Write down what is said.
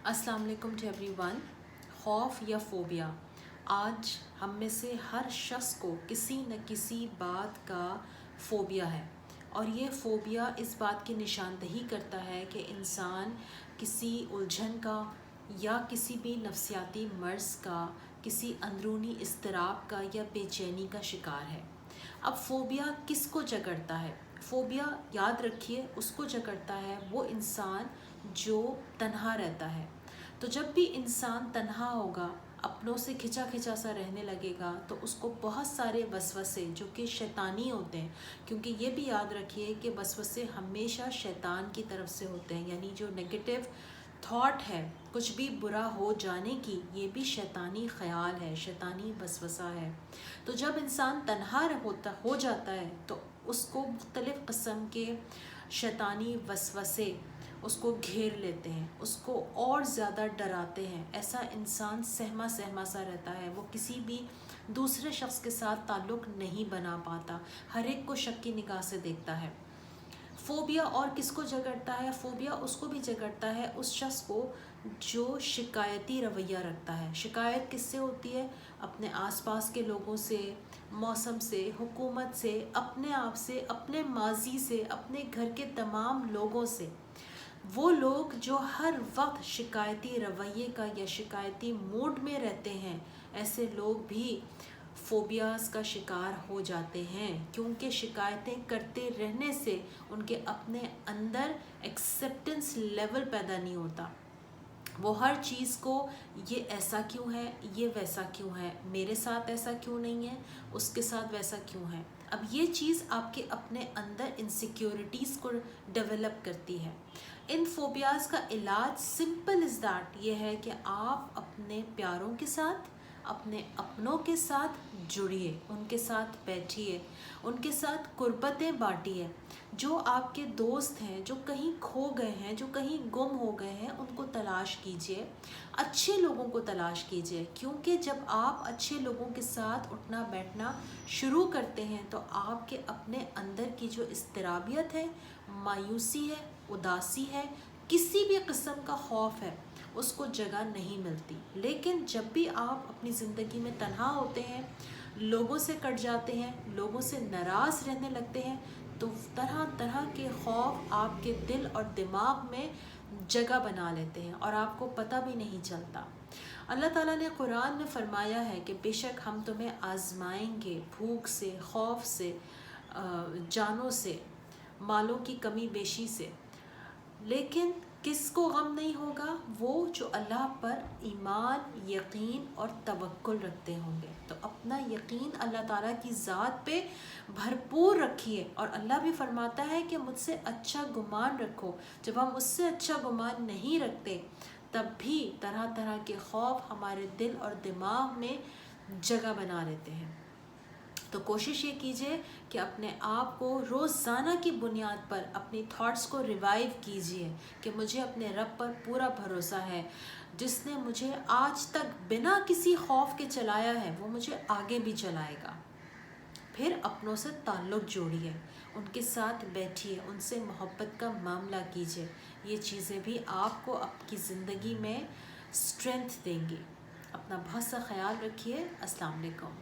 السلام علیکم to every one. خوف یا فوبیا، آج ہم میں سے ہر شخص کو کسی نہ کسی بات کا فوبیا ہے، اور یہ فوبیا اس بات کی نشاندہی کرتا ہے کہ انسان کسی الجھن کا یا کسی بھی نفسیاتی مرض کا، کسی اندرونی اضطراب کا یا بے چینی کا شکار ہے۔ اب فوبیا کس کو جکڑتا ہے؟ فوبیا یاد رکھیے اس کو جکڑتا ہے وہ انسان جو تنہا رہتا ہے۔ تو جب بھی انسان تنہا ہوگا، اپنوں سے کھچا کھچا سا رہنے لگے گا، تو اس کو بہت سارے وسوسے جو کہ شیطانی ہوتے ہیں، کیونکہ یہ بھی یاد رکھیے کہ وسوسے ہمیشہ شیطان کی طرف سے ہوتے ہیں، یعنی جو نگیٹو تھاٹ ہے، کچھ بھی برا ہو جانے کی، یہ بھی شیطانی خیال ہے، شیطانی وسوسہ ہے۔ تو جب انسان تنہا ہو جاتا ہے تو اس کو مختلف قسم کے شیطانی وسوسے اس کو گھیر لیتے ہیں، اس کو اور زیادہ ڈراتے ہیں۔ ایسا انسان سہما سہما سا رہتا ہے، وہ کسی بھی دوسرے شخص کے ساتھ تعلق نہیں بنا پاتا، ہر ایک کو شک کی نگاہ سے دیکھتا ہے۔ فوبیا اور کس کو جگڑتا ہے؟ فوبیا اس کو بھی جگڑتا ہے اس شخص کو جو شکایتی رویہ رکھتا ہے۔ شکایت کس سے ہوتی ہے؟ اپنے آس پاس کے لوگوں سے، موسم سے، حکومت سے، اپنے آپ سے، اپنے ماضی سے، اپنے گھر کے تمام لوگوں سے۔ وہ لوگ جو ہر وقت شکایتی رویے کا یا شکایتی موڈ میں رہتے ہیں، ایسے لوگ بھی فوبیاز کا شکار ہو جاتے ہیں، کیونکہ شکایتیں کرتے رہنے سے ان کے اپنے اندر ایکسیپٹنس لیول پیدا نہیں ہوتا۔ وہ ہر چیز کو یہ ایسا کیوں ہے، یہ ویسا کیوں ہے، میرے ساتھ ایسا کیوں نہیں ہے، اس کے ساتھ ویسا کیوں ہے۔ اب یہ چیز آپ کے اپنے اندر انسیکیورٹیز کو ڈیولپ کرتی ہے۔ ان فوبیاز کا علاج سمپل از دیٹ، یہ ہے کہ آپ اپنے پیاروں کے ساتھ، اپنے اپنوں کے ساتھ جڑیے، ان کے ساتھ بیٹھیے، ان کے ساتھ قربتیں بانٹیے۔ جو آپ کے دوست ہیں جو کہیں کھو گئے ہیں، جو کہیں گم ہو گئے ہیں، ان کو تلاش کیجیے، اچھے لوگوں کو تلاش کیجیے، کیونکہ جب آپ اچھے لوگوں کے ساتھ اٹھنا بیٹھنا شروع کرتے ہیں تو آپ کے اپنے اندر کی جو اضطرابیت ہے، مایوسی ہے، اداسی ہے، کسی بھی قسم کا خوف ہے، اس کو جگہ نہیں ملتی۔ لیکن جب بھی آپ اپنی زندگی میں تنہا ہوتے ہیں، لوگوں سے کٹ جاتے ہیں، لوگوں سے ناراض رہنے لگتے ہیں، تو طرح طرح کے خوف آپ کے دل اور دماغ میں جگہ بنا لیتے ہیں اور آپ کو پتہ بھی نہیں چلتا۔ اللہ تعالیٰ نے قرآن میں فرمایا ہے کہ بے شک ہم تمہیں آزمائیں گے، بھوک سے، خوف سے، جانوں سے، مالوں کی کمی بیشی سے، لیکن کس کو غم نہیں ہوگا؟ وہ جو اللہ پر ایمان، یقین اور توکل رکھتے ہوں گے۔ تو اپنا یقین اللہ تعالیٰ کی ذات پہ بھرپور رکھیے، اور اللہ بھی فرماتا ہے کہ مجھ سے اچھا گمان رکھو۔ جب ہم اس سے اچھا گمان نہیں رکھتے تب بھی طرح طرح کے خوف ہمارے دل اور دماغ میں جگہ بنا لیتے ہیں۔ تو کوشش یہ کیجئے کہ اپنے آپ کو روزانہ کی بنیاد پر اپنی تھاٹس کو ریوائیو کیجئے کہ مجھے اپنے رب پر پورا بھروسہ ہے، جس نے مجھے آج تک بنا کسی خوف کے چلایا ہے، وہ مجھے آگے بھی چلائے گا۔ پھر اپنوں سے تعلق جوڑیے، ان کے ساتھ بیٹھیے، ان سے محبت کا معاملہ کیجئے۔ یہ چیزیں بھی آپ کو آپ کی زندگی میں اسٹرینتھ دیں گی۔ اپنا بہت سا خیال رکھیے۔ السلام علیکم۔